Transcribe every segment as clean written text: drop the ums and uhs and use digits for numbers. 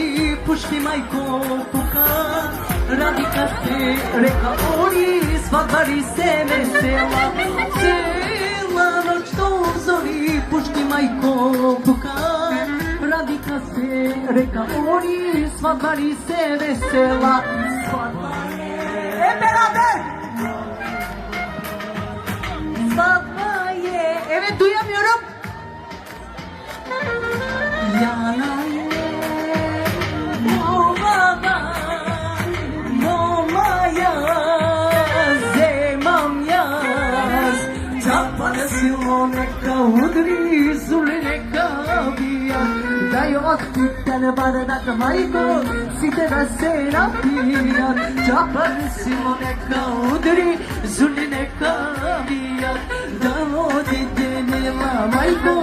zori, pušti majko puka. Radika se reka ori, svadbari se vesela. Cijela noć do zori, pušti majko puka. Radika se reka ori, svadbari se vesela. Svadba je beraber! Svadba je, evet duyamıyorum. Yana ye, Molada, Molaya, Zemam yaz. Tapane siloneka, udri zulineka biya. Dayo aktikten bardak majko, site da se napija. Tapane siloneka, udri zulineka biya. Dayo didenila majko,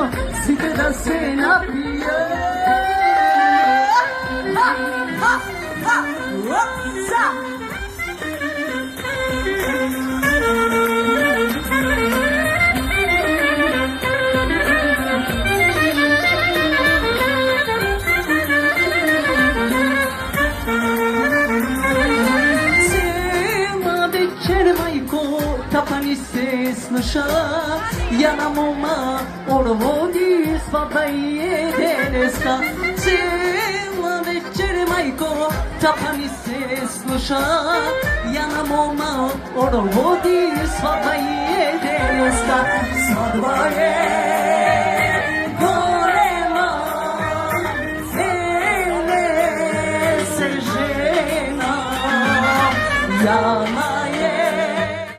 site da se napija. Ha, ha, ha, hopsa! Tapani se sluša, ja na moma orvodi svadba je deneska. Cijela večer majko, tapani se sluša, ja na moma orvodi svadba je deneska. Svadba je golema, vele se žena, ja